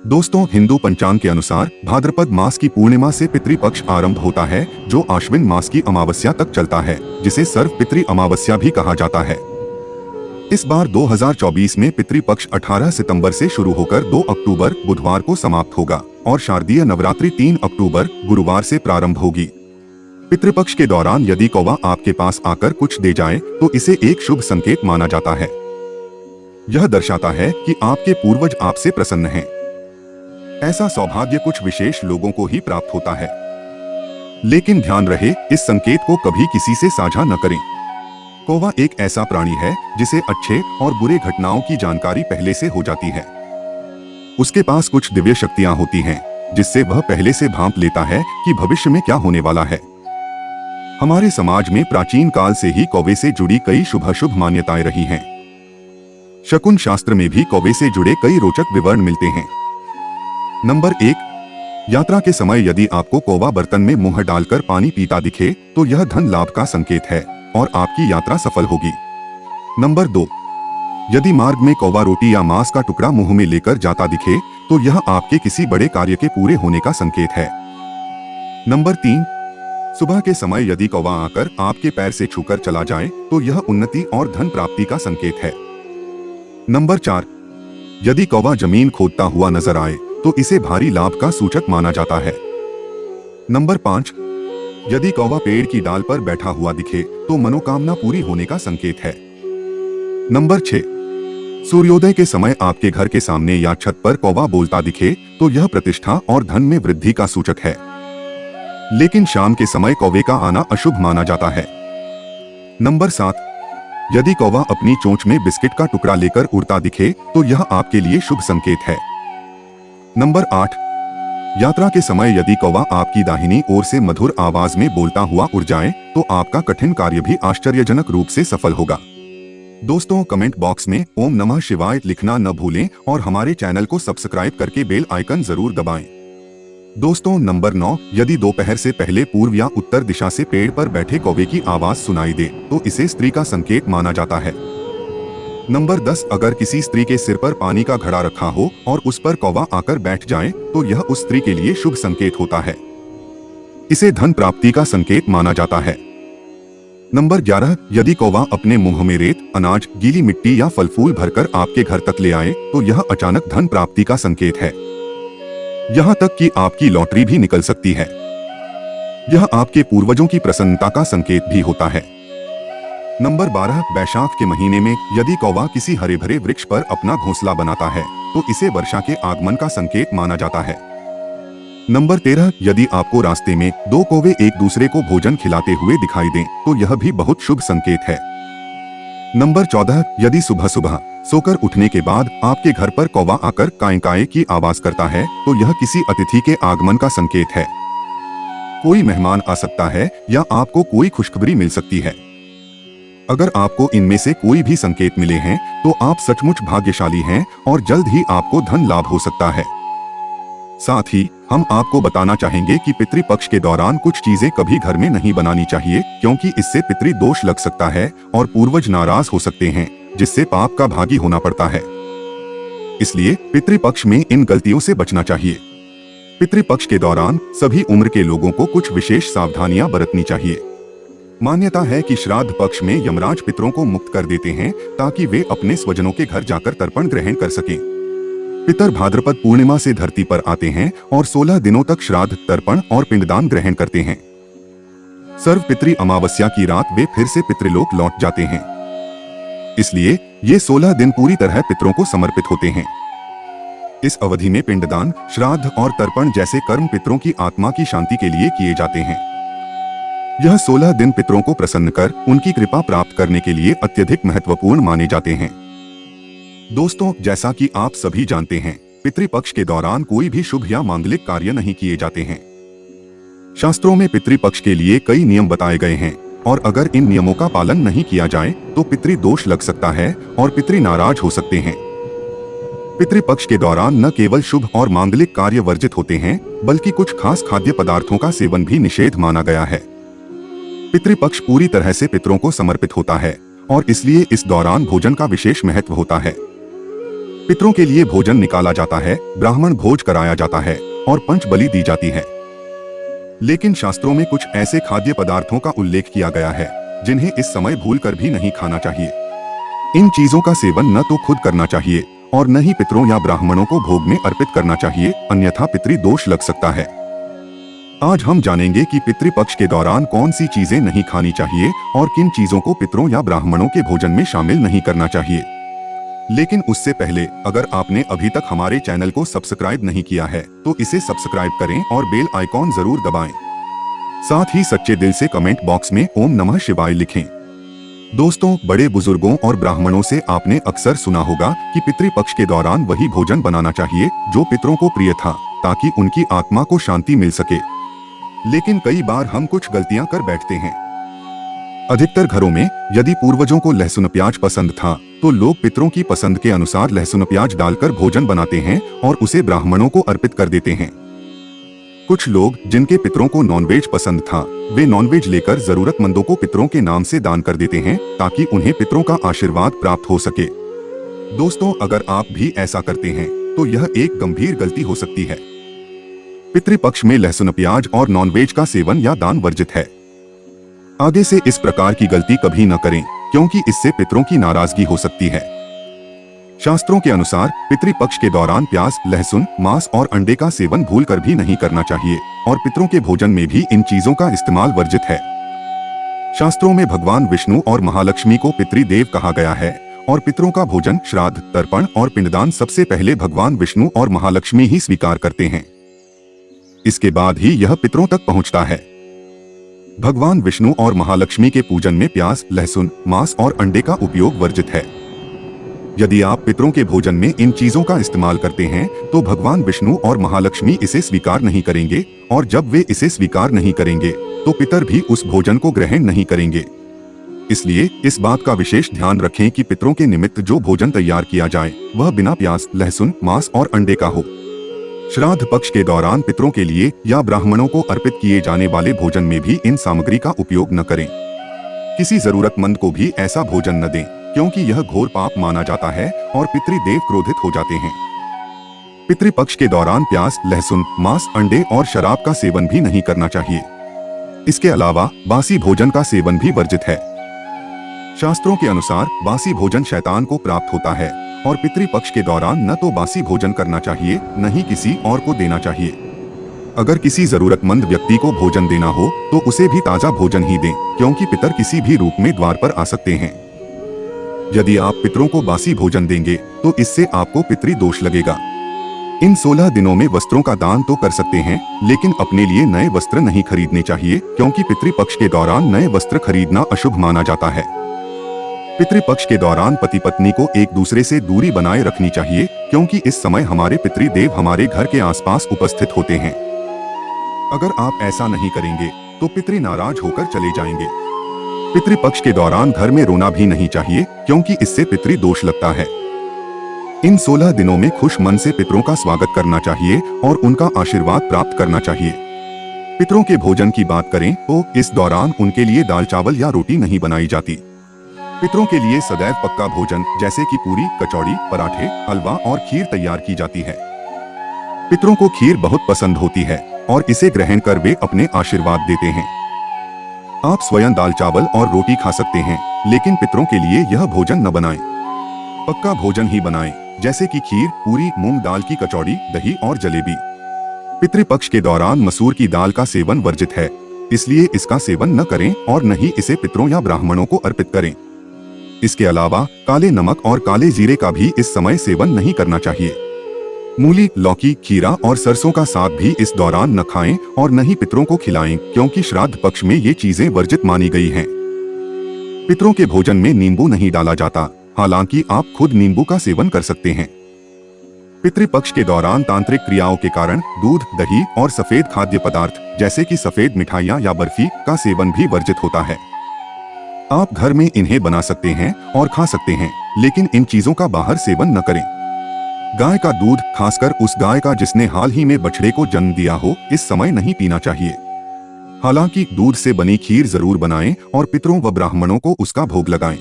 दोस्तों, हिंदू पंचांग के अनुसार भाद्रपद मास की पूर्णिमा से पितृपक्ष आरंभ होता है, जो आश्विन मास की अमावस्या तक चलता है, जिसे सर्व पितृ अमावस्या भी कहा जाता है। इस बार 2024 में पितृपक्ष 18 सितंबर से शुरू होकर 2 अक्टूबर बुधवार को समाप्त होगा और शारदीय नवरात्रि 3 अक्टूबर गुरुवार से प्रारंभ होगी। पितृपक्ष के दौरान यदि कौवा आपके पास आकर कुछ दे जाए तो इसे एक शुभ संकेत माना जाता है। यह दर्शाता है कि आपके पूर्वज आपसे प्रसन्न हैं। ऐसा सौभाग्य कुछ विशेष लोगों को ही प्राप्त होता है, लेकिन ध्यान रहे, इस संकेत को कभी किसी से साझा न करें। कौवा एक ऐसा प्राणी है जिसे अच्छे और बुरे घटनाओं की जानकारी पहले से हो जाती है। उसके पास कुछ दिव्य शक्तियां होती हैं, जिससे वह पहले से भांप लेता है कि भविष्य में क्या होने वाला है। हमारे समाज में प्राचीन काल से ही कौवे से जुड़ी कई शुभ मान्यताएं रही हैं। शकुन शास्त्र में भी कौवे से जुड़े कई रोचक विवरण मिलते हैं। नंबर 1, यात्रा के समय यदि आपको कौवा बर्तन में मुंह डालकर पानी पीता दिखे तो यह धन लाभ का संकेत है और आपकी यात्रा सफल होगी। नंबर 2, यदि मार्ग में कौवा रोटी या मांस का टुकड़ा मुंह में लेकर जाता दिखे तो यह आपके किसी बड़े कार्य के पूरे होने का संकेत है। नंबर 3, सुबह के समय यदि कौवा आकर आपके पैर से छूकर चला जाए तो यह उन्नति और धन प्राप्ति का संकेत है। नंबर 4, यदि कौवा जमीन खोदता हुआ नजर आए तो इसे भारी लाभ का सूचक माना जाता है। नंबर 5, यदि कौवा पेड़ की डाल पर बैठा हुआ दिखे तो मनोकामना पूरी होने का संकेत है। नंबर 6, सूर्योदय के समय आपके घर के सामने या छत पर कौवा बोलता दिखे तो यह प्रतिष्ठा और धन में वृद्धि का सूचक है, लेकिन शाम के समय कौवे का आना अशुभ माना जाता है। नंबर 7, यदि कौवा अपनी चोंच में बिस्किट का टुकड़ा लेकर उड़ता दिखे तो यह आपके लिए शुभ संकेत है। नंबर 8, यात्रा के समय यदि कौवा आपकी दाहिनी ओर से मधुर आवाज में बोलता हुआ उड़ जाए तो आपका कठिन कार्य भी आश्चर्यजनक रूप से सफल होगा। दोस्तों, कमेंट बॉक्स में ओम नमः शिवाय लिखना न भूलें और हमारे चैनल को सब्सक्राइब करके बेल आइकन जरूर दबाएं। दोस्तों, नंबर 9, यदि दोपहर से पहले पूर्व या उत्तर दिशा से पेड़ पर बैठे कौवे की आवाज सुनाई दे तो इसे स्त्री का संकेत माना जाता है। नंबर 10, अगर किसी स्त्री के सिर पर पानी का घड़ा रखा हो और उस पर कौवा आकर बैठ जाए तो यह उस स्त्री के लिए शुभ संकेत होता है। इसे धन प्राप्ति का संकेत माना जाता है। नंबर 11, यदि कौवा अपने मुंह में रेत, अनाज, गीली मिट्टी या फल फूल भरकर आपके घर तक ले आए तो यह अचानक धन प्राप्ति का संकेत है। यहाँ तक कि आपकी लॉटरी भी निकल सकती है। यह आपके पूर्वजों की प्रसन्नता का संकेत भी होता है। नंबर 12, बैशाख के महीने में यदि कौवा किसी हरे भरे वृक्ष पर अपना घोंसला बनाता है तो इसे वर्षा के आगमन का संकेत माना जाता है। नंबर 13, यदि आपको रास्ते में 2 कौवे एक दूसरे को भोजन खिलाते हुए दिखाई दें तो यह भी बहुत शुभ संकेत है। नंबर 14, यदि सुबह सुबह सोकर उठने के बाद आपके घर पर कौवा आकर काय काय की आवाज करता है तो यह किसी अतिथि के आगमन का संकेत है। कोई मेहमान आ सकता है या आपको कोई खुशखबरी मिल सकती है। अगर आपको इनमें से कोई भी संकेत मिले हैं तो आप सचमुच भाग्यशाली हैं और जल्द ही आपको धन लाभ हो सकता है। साथ ही हम आपको बताना चाहेंगे कि पितृपक्ष के दौरान कुछ चीजें कभी घर में नहीं बनानी चाहिए, क्योंकि इससे पितृ दोष लग सकता है और पूर्वज नाराज हो सकते हैं, जिससे पाप का भागी होना पड़ता है। इसलिए पितृपक्ष में इन गलतियों से बचना चाहिए। पितृपक्ष के दौरान सभी उम्र के लोगों को कुछ विशेष सावधानियां बरतनी चाहिए। मान्यता है कि श्राद्ध पक्ष में यमराज पितरों को मुक्त कर देते हैं ताकि वे अपने स्वजनों के घर जाकर तर्पण ग्रहण कर सकें। पितर भाद्रपद पूर्णिमा से धरती पर आते हैं और 16 दिनों तक श्राद्ध, तर्पण और पिंडदान ग्रहण करते हैं। सर्व पितृ अमावस्या की रात वे फिर से पितृलोक लौट जाते हैं। इसलिए ये 16 दिन पूरी तरह पितरों को समर्पित होते हैं। इस अवधि में पिंडदान, श्राद्ध और तर्पण जैसे कर्म पितरों की आत्मा की शांति के लिए किए जाते हैं। यह 16 दिन पितरों को प्रसन्न कर उनकी कृपा प्राप्त करने के लिए अत्यधिक महत्वपूर्ण माने जाते हैं। दोस्तों, जैसा कि आप सभी जानते हैं, पितृपक्ष के दौरान कोई भी शुभ या मांगलिक कार्य नहीं किए जाते हैं। शास्त्रों में पितृपक्ष के लिए कई नियम बताए गए हैं और अगर इन नियमों का पालन नहीं किया जाए तो पितृ दोष लग सकता है और पितृ नाराज हो सकते हैं। पितृपक्ष के दौरान न केवल शुभ और मांगलिक कार्य वर्जित होते हैं, बल्कि कुछ खास खाद्य पदार्थों का सेवन भी निषेध माना गया है। पितृपक्ष पूरी तरह से पितरों को समर्पित होता है और इसलिए इस दौरान भोजन का विशेष महत्व होता है। पितरों के लिए भोजन निकाला जाता है, ब्राह्मण भोज कराया जाता है और पंच बलि दी जाती है। लेकिन शास्त्रों में कुछ ऐसे खाद्य पदार्थों का उल्लेख किया गया है जिन्हें इस समय भूलकर भी नहीं खाना चाहिए। इन चीजों का सेवन न तो खुद करना चाहिए और न ही पितरों या ब्राह्मणों को भोग में अर्पित करना चाहिए, अन्यथा पितृदोष लग सकता है। आज हम जानेंगे कि पितृपक्ष के दौरान कौन सी चीजें नहीं खानी चाहिए और किन चीजों को पितरों या ब्राह्मणों के भोजन में शामिल नहीं करना चाहिए। लेकिन उससे पहले अगर आपने अभी तक हमारे चैनल को सब्सक्राइब नहीं किया है तो इसे सब्सक्राइब करें और बेल आइकॉन जरूर दबाएं। साथ ही सच्चे दिल से कमेंट बॉक्स में ओम नमः शिवाय लिखें। दोस्तों, बड़े बुजुर्गों और ब्राह्मणों से आपने अक्सर सुना होगा कि पितृपक्ष के दौरान वही भोजन बनाना चाहिए जो पितरों को प्रिय था, ताकि उनकी आत्मा को शांति मिल सके। लेकिन कई बार हम कुछ गलतियां कर बैठते हैं। अधिकतर घरों में यदि पूर्वजों को लहसुन प्याज पसंद था तो लोग पितरों की पसंद के अनुसार लहसुन प्याज डालकर भोजन बनाते हैं और उसे ब्राह्मणों को अर्पित कर देते हैं। कुछ लोग जिनके पितरों को नॉनवेज पसंद था वे नॉनवेज लेकर जरूरतमंदों को पितरों के नाम से दान कर देते हैं ताकि उन्हें पितरों का आशीर्वाद प्राप्त हो सके। दोस्तों, अगर आप भी ऐसा करते हैं तो यह एक गंभीर गलती हो सकती है। पितृपक्ष में लहसुन प्याज और नॉनवेज का सेवन या दान वर्जित है। आगे से इस प्रकार की गलती कभी न करें, क्योंकि इससे पितरों की नाराजगी हो सकती है। शास्त्रों के अनुसार पितृपक्ष के दौरान प्याज, लहसुन, मांस और अंडे का सेवन भूलकर भी नहीं करना चाहिए और पितरों के भोजन में भी इन चीजों का इस्तेमाल वर्जित है। शास्त्रों में भगवान विष्णु और महालक्ष्मी को पितृदेव कहा गया है और पितरों का भोजन, श्राद्ध, तर्पण और पिंडदान सबसे पहले भगवान विष्णु और महालक्ष्मी ही स्वीकार करते हैं। इसके बाद ही यह पितरों तक पहुंचता है। भगवान विष्णु और महालक्ष्मी के पूजन में प्याज, लहसुन, मांस और अंडे का उपयोग वर्जित है। यदि आप पितरों के भोजन में इन चीजों का इस्तेमाल करते हैं तो भगवान विष्णु और महालक्ष्मी इसे स्वीकार नहीं करेंगे और जब वे इसे स्वीकार नहीं करेंगे तो पितर भी उस भोजन को ग्रहण नहीं करेंगे। इसलिए इस बात का विशेष ध्यान रखें कि पितरों के निमित्त जो भोजन तैयार किया जाए वह बिना प्याज, लहसुन, मांस और अंडे का हो। श्राद्ध पक्ष के दौरान पितरों के लिए या ब्राह्मणों को अर्पित किए जाने वाले भोजन में भी इन सामग्री का उपयोग न करें। किसी जरूरतमंद को भी ऐसा भोजन न दें, क्योंकि यह घोर पाप माना जाता है और पितृदेव क्रोधित हो जाते हैं। पितृपक्ष के दौरान प्याज, लहसुन, मांस, अंडे और शराब का सेवन भी नहीं करना चाहिए। इसके अलावा बासी भोजन का सेवन भी वर्जित है। शास्त्रों के अनुसार बासी भोजन शैतान को प्राप्त होता है और पितृपक्ष के दौरान न तो बासी भोजन करना चाहिए न ही किसी और को देना चाहिए। अगर किसी जरूरतमंद व्यक्ति को भोजन देना हो तो उसे भी ताजा भोजन ही दें, क्योंकि पितर किसी भी रूप में द्वार पर आ सकते हैं। यदि आप पितरों को बासी भोजन देंगे तो इससे आपको पितृदोष लगेगा। इन 16 दिनों में वस्त्रों का दान तो कर सकते हैं, लेकिन अपने लिए नए वस्त्र नहीं खरीदने चाहिए, क्योंकि पितृपक्ष के दौरान नए वस्त्र खरीदना अशुभ माना जाता है। पितृपक्ष के दौरान पति पत्नी को एक दूसरे से दूरी बनाए रखनी चाहिए, क्योंकि इस समय हमारे पितृदेव हमारे घर के आसपास उपस्थित होते हैं। अगर आप ऐसा नहीं करेंगे तो पितृ नाराज होकर चले जाएंगे। पितृपक्ष के दौरान घर में रोना भी नहीं चाहिए, क्योंकि इससे पितृदोष लगता है। इन 16 दिनों में खुश मन से पितरों का स्वागत करना चाहिए और उनका आशीर्वाद प्राप्त करना चाहिए। पितरों के भोजन की बात करें तो इस दौरान उनके लिए दाल, चावल या रोटी नहीं बनाई जाती। पितरों के लिए सदैव पक्का भोजन जैसे कि पूरी, कचौड़ी, पराठे, हलवा और खीर तैयार की जाती है। पितरों को खीर बहुत पसंद होती है और इसे ग्रहण कर वे अपने आशीर्वाद देते हैं। आप स्वयं दाल, चावल और रोटी खा सकते हैं, लेकिन पितरों के लिए यह भोजन न बनाएं। पक्का भोजन ही बनाएं, जैसे कि खीर, पूरी, मूंग दाल की कचौड़ी, दही और जलेबी। पितृपक्ष के दौरान मसूर की दाल का सेवन वर्जित है, इसलिए इसका सेवन न करें और न ही इसे पितरों या ब्राह्मणों को अर्पित करें। इसके अलावा काले नमक और काले जीरे का भी इस समय सेवन नहीं करना चाहिए। मूली, लौकी, खीरा और सरसों का साग भी इस दौरान न खाएं और न ही पितरों को खिलाएं, क्योंकि श्राद्ध पक्ष में ये चीजें वर्जित मानी गई हैं। पितरों के भोजन में नींबू नहीं डाला जाता, हालांकि आप खुद नींबू का सेवन कर सकते हैं। पितृपक्ष के दौरान तांत्रिक क्रियाओं के कारण दूध, दही और सफेद खाद्य पदार्थ जैसे कि सफेद मिठाइयाँ या बर्फी का सेवन भी वर्जित होता है। आप घर में इन्हें बना सकते हैं और खा सकते हैं, लेकिन इन चीजों का बाहर सेवन न करें। गाय का दूध, खासकर उस गाय का जिसने हाल ही में बछड़े को जन्म दिया हो, इस समय नहीं पीना चाहिए। हालांकि दूध से बनी खीर जरूर बनाएं और पितरों व ब्राह्मणों को उसका भोग लगाएं।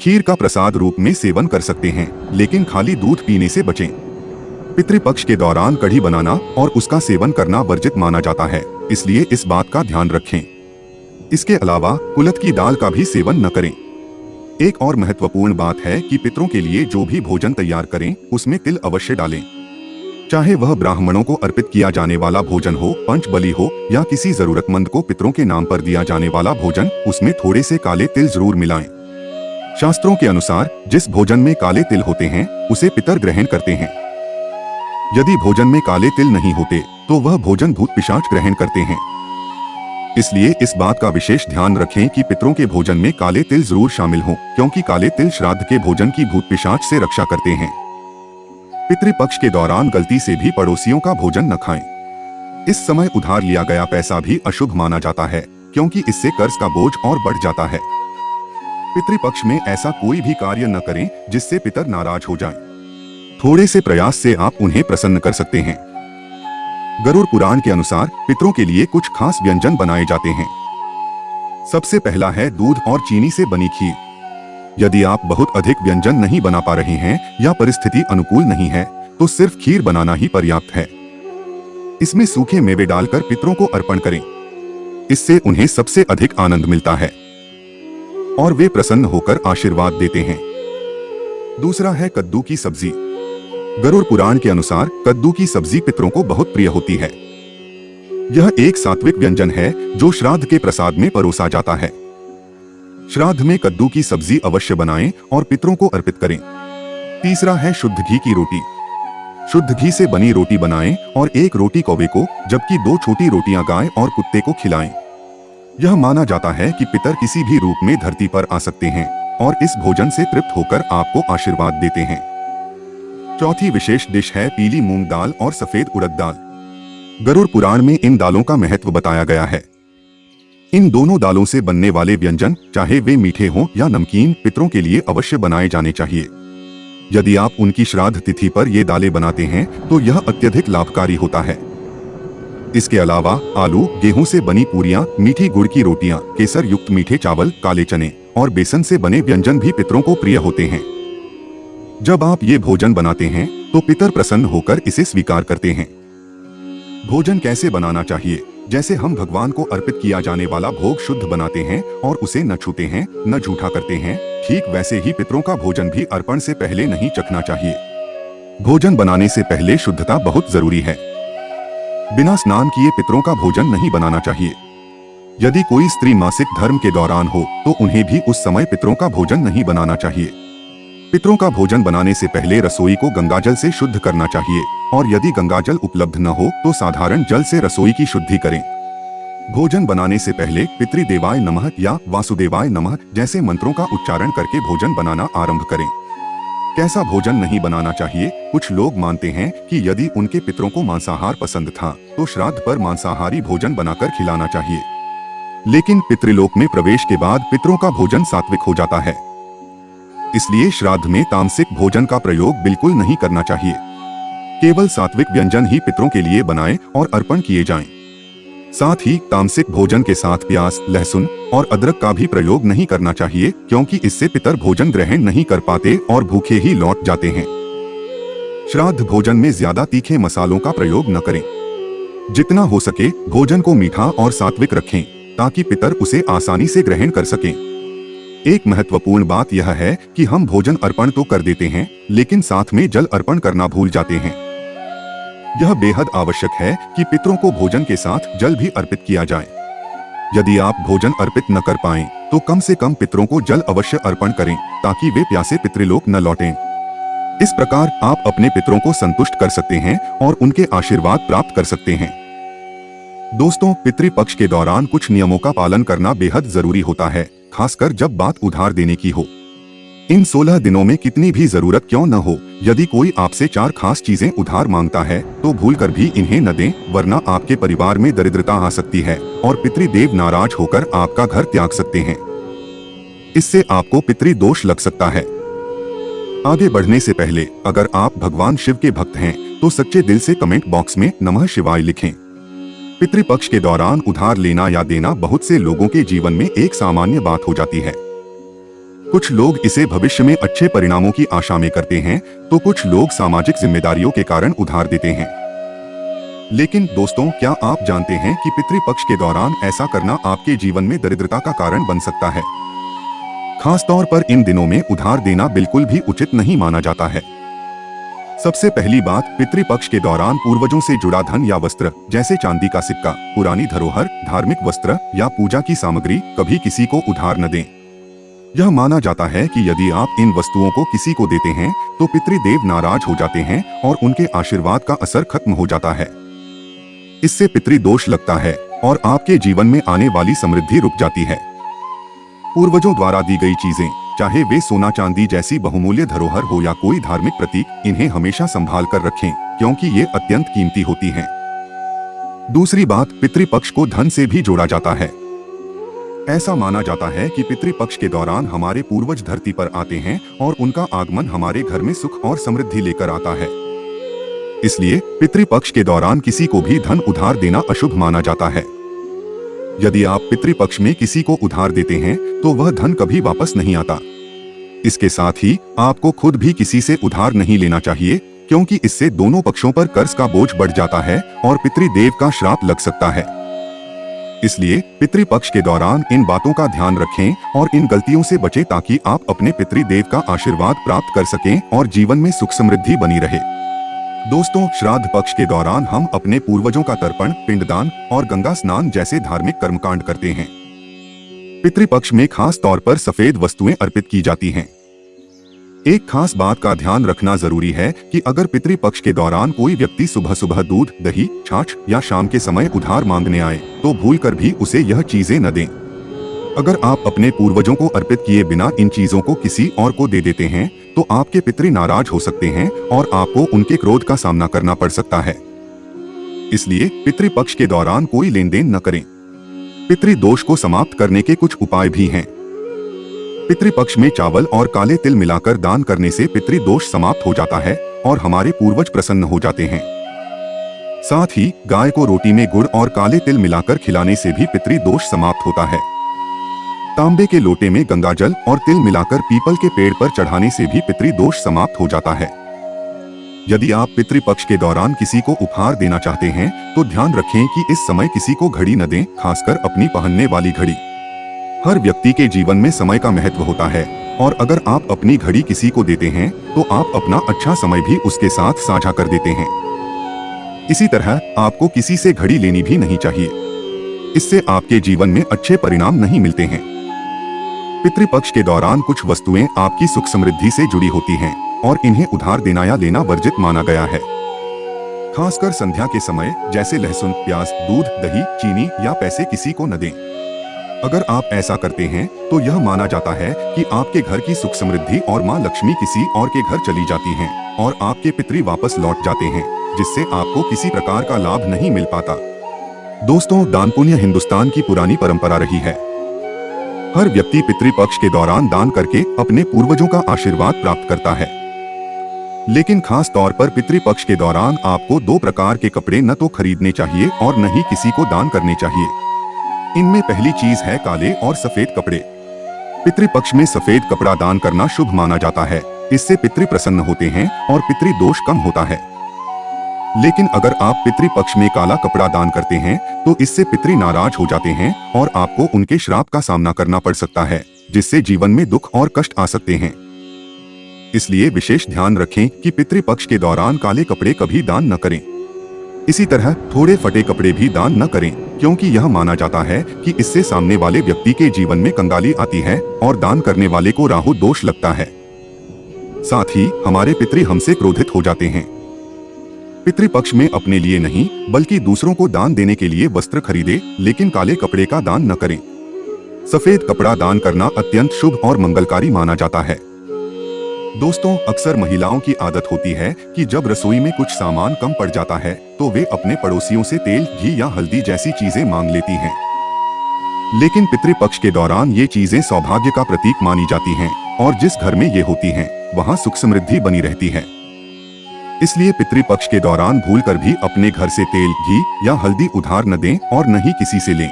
खीर का प्रसाद रूप में सेवन कर सकते हैं, लेकिन खाली दूध पीने से बचें। पितृपक्ष के दौरान कढ़ी बनाना और उसका सेवन करना वर्जित माना जाता है, इसलिए इस बात का ध्यान रखें। इसके अलावा उड़द की दाल का भी सेवन न करें। एक और महत्वपूर्ण बात है कि पितरों के लिए जो भी भोजन तैयार करें उसमें तिल अवश्य डालें। चाहे वह ब्राह्मणों को अर्पित किया जाने वाला भोजन हो, पंच बलि हो या किसी जरूरतमंद को पितरों के नाम पर दिया जाने वाला भोजन, उसमें थोड़े से काले तिल जरूर मिलाएं। शास्त्रों के अनुसार जिस भोजन में काले तिल होते हैं उसे पितर ग्रहण करते हैं। यदि भोजन में काले तिल नहीं होते तो वह भोजन भूत पिशाच ग्रहण करते हैं। इसलिए इस बात का विशेष ध्यान रखें कि पितरों के भोजन में काले तिल जरूर शामिल हों, क्योंकि काले तिल श्राद्ध के भोजन की भूत पिशाच से रक्षा करते हैं। पितृपक्ष के दौरान गलती से भी पड़ोसियों का भोजन न खाएं। इस समय उधार लिया गया पैसा भी अशुभ माना जाता है, क्योंकि इससे कर्ज का बोझ और बढ़ जाता है। पितृपक्ष में ऐसा कोई भी कार्य न करें जिससे पितर नाराज हो जाएं। थोड़े से प्रयास से आप उन्हें प्रसन्न कर सकते हैं। गरुड़ पुराण के अनुसार पितरों के लिए कुछ खास व्यंजन बनाए जाते हैं। सबसे पहला है दूध और चीनी से बनी खीर। यदि आप बहुत अधिक व्यंजन नहीं बना पा रहे हैं या परिस्थिति अनुकूल नहीं है तो सिर्फ खीर बनाना ही पर्याप्त है। इसमें सूखे मेवे डालकर पितरों को अर्पण करें। इससे उन्हें सबसे अधिक आनंद मिलता है और वे प्रसन्न होकर आशीर्वाद देते हैं। दूसरा है कद्दू की सब्जी। गरुड़ पुराण के अनुसार कद्दू की सब्जी पितरों को बहुत प्रिय होती है। यह एक सात्विक व्यंजन है जो श्राद्ध के प्रसाद में परोसा जाता है। श्राद्ध में कद्दू की सब्जी अवश्य बनाएं और पितरों को अर्पित करें। तीसरा है शुद्ध घी की रोटी। शुद्ध घी से बनी रोटी बनाएं और एक रोटी कौवे को जबकि 2 छोटी रोटियां गाय और कुत्ते को खिलाएं। यह माना जाता है कि पितर किसी भी रूप में धरती पर आ सकते हैं और इस भोजन से तृप्त होकर आपको आशीर्वाद देते हैं। चौथी विशेष डिश है पीली मूंग दाल और सफेद उड़द दाल। गरुड़ पुराण में इन दालों का महत्व बताया गया है। इन दोनों दालों से बनने वाले व्यंजन, चाहे वे मीठे हों या नमकीन, पितरों के लिए अवश्य बनाए जाने चाहिए। यदि आप उनकी श्राद्ध तिथि पर ये दालें बनाते हैं तो यह अत्यधिक लाभकारी होता है। इसके अलावा आलू, गेहूं से बनी पूरियां, मीठी गुड़ की रोटियां, केसर युक्त मीठे चावल, काले चने और बेसन से बने व्यंजन भी पितरों को प्रिय होते हैं। जब आप ये भोजन बनाते हैं तो पितर प्रसन्न होकर इसे स्वीकार करते हैं। भोजन कैसे बनाना चाहिए? जैसे हम भगवान को अर्पित किया जाने वाला भोग शुद्ध बनाते हैं और उसे न छूते हैं, न झूठा करते हैं, ठीक वैसे ही पितरों का भोजन भी अर्पण से पहले नहीं चखना चाहिए। भोजन बनाने से पहले शुद्धता बहुत जरूरी है। बिना स्नान किए पितरों का भोजन नहीं बनाना चाहिए। यदि कोई स्त्री मासिक धर्म के दौरान हो तो उन्हें भी उस समय पितरों का भोजन नहीं बनाना चाहिए। पितरों का भोजन बनाने से पहले रसोई को गंगाजल से शुद्ध करना चाहिए और यदि गंगाजल उपलब्ध न हो तो साधारण जल से रसोई की शुद्धि करें। भोजन बनाने से पहले पितृदेवाय नमः या वासुदेवाय नमः जैसे मंत्रों का उच्चारण करके भोजन बनाना आरंभ करें। कैसा भोजन नहीं बनाना चाहिए? कुछ लोग मानते हैं कि यदि उनके पितरों को मांसाहार पसंद था तो श्राद्ध पर मांसाहारी भोजन बनाकर खिलाना चाहिए। लेकिन पितृलोक में प्रवेश के बाद पितरों का भोजन सात्विक हो जाता है, इसलिए श्राद्ध में तामसिक भोजन का प्रयोग बिल्कुल नहीं करना चाहिए। केवल सात्विक व्यंजन ही पितरों के लिए बनाएं और अर्पण किए जाएं। साथ ही तामसिक भोजन के साथ प्याज, लहसुन और अदरक का भी प्रयोग नहीं करना चाहिए, क्योंकि इससे पितर भोजन ग्रहण नहीं कर पाते और भूखे ही लौट जाते हैं। श्राद्ध भोजन में ज्यादा तीखे मसालों का प्रयोग न करें। जितना हो सके भोजन को मीठा और सात्विक रखें ताकि पितर उसे आसानी से ग्रहण कर सकें। एक महत्वपूर्ण बात यह है कि हम भोजन अर्पण तो कर देते हैं लेकिन साथ में जल अर्पण करना भूल जाते हैं। यह बेहद आवश्यक है कि पितरों को भोजन के साथ जल भी अर्पित किया जाए। यदि आप भोजन अर्पित न कर पाएं तो कम से कम पितरों को जल अवश्य अर्पण करें ताकि वे प्यासे पितृलोक न लौटें। इस प्रकार आप अपने पितरों को संतुष्ट कर सकते हैं और उनके आशीर्वाद प्राप्त कर सकते हैं। दोस्तों, पितृपक्ष के दौरान कुछ नियमों का पालन करना बेहद जरूरी होता है, खासकर जब बात उधार देने की हो। इन 16 दिनों में कितनी भी जरूरत क्यों न हो, यदि कोई आपसे 4 खास चीजें उधार मांगता है तो भूलकर भी इन्हें न दें, वरना आपके परिवार में दरिद्रता आ सकती है और पितृदेव नाराज होकर आपका घर त्याग सकते हैं। इससे आपको पितृदोष लग सकता है। आगे बढ़ने से पहले अगर आप भगवान शिव के भक्त हैं तो सच्चे दिल से कमेंट बॉक्स में नमः शिवाय लिखें। पितृपक्ष के दौरान उधार लेना या देना बहुत से लोगों के जीवन में एक सामान्य बात हो जाती है। कुछ लोग इसे भविष्य में अच्छे परिणामों की आशा में करते हैं, तो कुछ लोग सामाजिक जिम्मेदारियों के कारण उधार देते हैं। लेकिन दोस्तों, क्या आप जानते हैं कि पितृपक्ष के दौरान ऐसा करना आपके जीवन में दरिद्रता का कारण बन सकता है। खास तौर पर इन दिनों में उधार देना बिल्कुल भी उचित नहीं माना जाता है। सबसे पहली बात, पितृपक्ष के दौरान पूर्वजों से जुड़ा धन या वस्त्र, जैसे चांदी का सिक्का, पुरानी धरोहर, धार्मिक वस्त्र या पूजा की सामग्री कभी किसी को उधार न दें। यह माना जाता है कि यदि आप इन वस्तुओं को किसी को देते हैं तो पितृदेव नाराज हो जाते हैं और उनके आशीर्वाद का असर खत्म हो जाता है। इससे पितृदोष लगता है और आपके जीवन में आने वाली समृद्धि रुक जाती है। पूर्वजों द्वारा दी गई चीजें, चाहे वे सोना चांदी जैसी बहुमूल्य धरोहर हो या कोई धार्मिक प्रतीक, इन्हें हमेशा संभाल कर रखें, क्योंकि ये अत्यंत कीमती होती हैं। दूसरी बात, पितृपक्ष को धन से भी जोड़ा जाता है। ऐसा माना जाता है कि पितृपक्ष के दौरान हमारे पूर्वज धरती पर आते हैं और उनका आगमन हमारे घर में सुख और समृद्धि लेकर आता है। इसलिए पितृपक्ष के दौरान किसी को भी धन उधार देना अशुभ माना जाता है। यदि आप पितृपक्ष में किसी को उधार देते हैं तो वह धन कभी वापस नहीं आता। इसके साथ ही आपको खुद भी किसी से उधार नहीं लेना चाहिए, क्योंकि इससे दोनों पक्षों पर कर्ज का बोझ बढ़ जाता है और पितृदेव का श्राप लग सकता है। इसलिए पितृपक्ष के दौरान इन बातों का ध्यान रखें और इन गलतियों से बचें, ताकि आप अपने पितृदेव का आशीर्वाद प्राप्त कर सकें और जीवन में सुख समृद्धि बनी रहे। दोस्तों, श्राद्ध पक्ष के दौरान हम अपने पूर्वजों का तर्पण, पिंडदान और गंगा स्नान जैसे धार्मिक कर्मकांड करते हैं। पितृपक्ष में खास तौर पर सफेद वस्तुएं अर्पित की जाती हैं। एक खास बात का ध्यान रखना जरूरी है कि अगर पितृपक्ष के दौरान कोई व्यक्ति सुबह सुबह दूध, दही, छाछ या शाम के समय उधार मांगने आए तो भूलकर भी उसे यह चीजें न दें। अगर आप अपने पूर्वजों को अर्पित किए बिना इन चीजों को किसी और को दे देते हैं तो आपके पितृ नाराज हो सकते हैं और आपको उनके क्रोध का सामना करना पड़ सकता है। इसलिए पितृपक्ष के दौरान कोई लेन देन न करें। पितृदोष को समाप्त करने के कुछ उपाय भी हैं। पितृपक्ष में चावल और काले तिल मिलाकर दान करने से पितृदोष समाप्त हो जाता है और हमारे पूर्वज प्रसन्न हो जाते हैं। साथ ही गाय को रोटी में गुड़ और काले तिल मिलाकर खिलाने से भी पितृदोष समाप्त होता है। तांबे के लोटे में गंगाजल और तिल मिलाकर पीपल के पेड़ पर चढ़ाने से भी पितृदोष समाप्त हो जाता है। यदि आप पितृपक्ष के दौरान किसी को उपहार देना चाहते हैं तो ध्यान रखें कि इस समय किसी को घड़ी न दें, खासकर अपनी पहनने वाली घड़ी। हर व्यक्ति के जीवन में समय का महत्व होता है और अगर आप अपनी घड़ी किसी को देते हैं तो आप अपना अच्छा समय भी उसके साथ साझा कर देते हैं। इसी तरह आपको किसी से घड़ी लेनी भी नहीं चाहिए। इससे आपके जीवन में अच्छे परिणाम नहीं मिलते हैं। पितृपक्ष के दौरान कुछ वस्तुएं आपकी सुख समृद्धि से जुड़ी होती हैं और इन्हें उधार देना या लेना वर्जित माना गया है। खासकर संध्या के समय, जैसे लहसुन, प्याज, दूध, दही, चीनी या पैसे किसी को न दें। अगर आप ऐसा करते हैं तो यह माना जाता है कि आपके घर की सुख समृद्धि और मां लक्ष्मी किसी और के घर चली जाती हैं और आपके पितृ वापस लौट जाते हैं, जिससे आपको किसी प्रकार का लाभ नहीं मिल पाता। दोस्तों, दान पुण्य हिंदुस्तान की पुरानी परंपरा रही है। हर व्यक्ति पितृपक्ष के दौरान दान करके अपने पूर्वजों का आशीर्वाद प्राप्त करता है। लेकिन खास तौर पर पितृपक्ष के दौरान आपको 2 प्रकार के कपड़े न तो खरीदने चाहिए और न ही किसी को दान करने चाहिए। इनमें पहली चीज है काले और सफेद कपड़े। पितृपक्ष में सफेद कपड़ा दान करना शुभ माना जाता है। इससे पितृ प्रसन्न होते हैं और पितृदोष कम होता है। लेकिन अगर आप पितृपक्ष में काला कपड़ा दान करते हैं तो इससे पितृ नाराज हो जाते हैं और आपको उनके श्राप का सामना करना पड़ सकता है, जिससे जीवन में दुख और कष्ट आ सकते हैं। इसलिए विशेष ध्यान रखें कि पितृपक्ष के दौरान काले कपड़े कभी दान न करें। इसी तरह थोड़े फटे कपड़े भी दान न करें, क्योंकि यह माना जाता है कि इससे सामने वाले व्यक्ति के जीवन में कंगाली आती है और दान करने वाले को राहु दोष लगता है। साथ ही हमारे पितृ हमसे क्रोधित हो जाते हैं। पितृपक्ष में अपने लिए नहीं बल्कि दूसरों को दान देने के लिए वस्त्र खरीदे, लेकिन काले कपड़े का दान न करें। सफेद कपड़ा दान करना अत्यंत शुभ और मंगलकारी माना जाता है। दोस्तों, अक्सर महिलाओं की आदत होती है कि जब रसोई में कुछ सामान कम पड़ जाता है तो वे अपने पड़ोसियों से तेल, घी या हल्दी जैसी चीजें मांग लेती हैं। लेकिन पितृपक्ष के दौरान ये चीजें सौभाग्य का प्रतीक मानी जाती हैं और जिस घर में ये होती हैं वहाँ सुख समृद्धि बनी रहती है। इसलिए पितृपक्ष के दौरान भूलकर भी अपने घर से तेल, घी या हल्दी उधार न दें और न ही किसी से लें।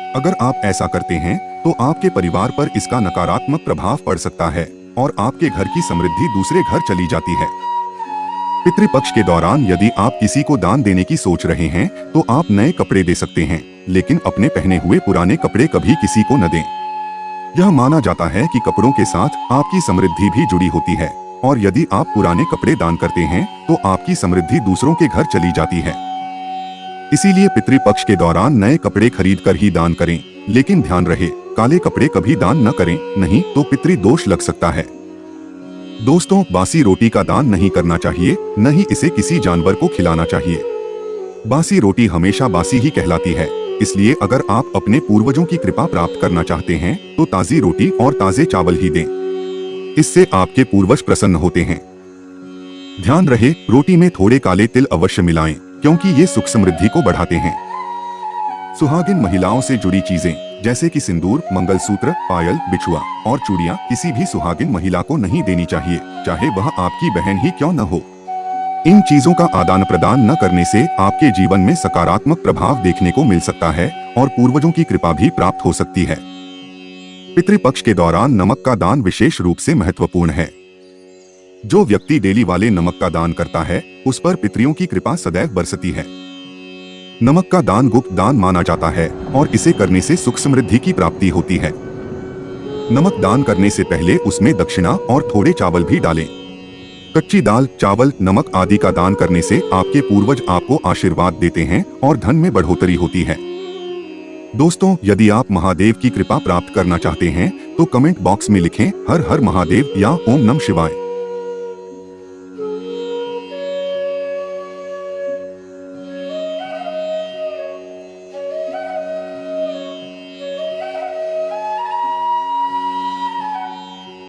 अगर आप ऐसा करते हैं तो आपके परिवार पर इसका नकारात्मक प्रभाव पड़ सकता है और आपके घर की समृद्धि दूसरे घर चली जाती है। पितृपक्ष के दौरान यदि आप किसी को दान देने की सोच रहे हैं तो आप नए कपड़े दे सकते हैं, लेकिन अपने पहने हुए पुराने कपड़े कभी किसी को न दें। यह माना जाता है कि कपड़ों के साथ आपकी समृद्धि भी जुड़ी होती है और यदि आप पुराने कपड़े दान करते हैं तो आपकी समृद्धि दूसरों के घर चली जाती है। इसीलिए पितृपक्ष के दौरान नए कपड़े खरीद कर ही दान करें, लेकिन ध्यान रहे काले कपड़े कभी दान न करें, नहीं तो पितृदोष लग सकता है। दोस्तों, बासी रोटी का दान नहीं करना चाहिए, न ही इसे किसी जानवर को खिलाना चाहिए। बासी रोटी हमेशा बासी ही कहलाती है, इसलिए अगर आप अपने पूर्वजों की कृपा प्राप्त करना चाहते हैं तो ताजी रोटी और ताजे चावल ही दें। इससे आपके पूर्वज प्रसन्न होते हैं। ध्यान रहे रोटी में थोड़े काले तिल अवश्य मिलाएं, क्योंकि ये सुख समृद्धि को बढ़ाते हैं। सुहागिन महिलाओं से जुड़ी चीजें जैसे कि सिंदूर, मंगलसूत्र, पायल, बिछुआ और चूड़ियां किसी भी सुहागिन महिला को नहीं देनी चाहिए, चाहे वह आपकी बहन ही क्यों न हो। इन चीजों का आदान प्रदान न करने से आपके जीवन में सकारात्मक प्रभाव देखने को मिल सकता है और पूर्वजों की कृपा भी प्राप्त हो सकती है। पितृपक्ष के दौरान नमक का दान विशेष रूप से महत्वपूर्ण है। जो व्यक्ति डेली वाले नमक का दान करता है उस पर पितरियों की कृपा सदैव बरसती है। नमक का दान गुप्त दान माना जाता है और इसे करने से सुख समृद्धि की प्राप्ति होती है। नमक दान करने से पहले उसमें दक्षिणा और थोड़े चावल भी डालें। कच्ची दाल, चावल, नमक आदि का दान करने से आपके पूर्वज आपको आशीर्वाद देते हैं और धन में बढ़ोतरी होती है। दोस्तों, यदि आप महादेव की कृपा प्राप्त करना चाहते हैं तो कमेंट बॉक्स में लिखें हर हर महादेव या ओम नमः शिवाय।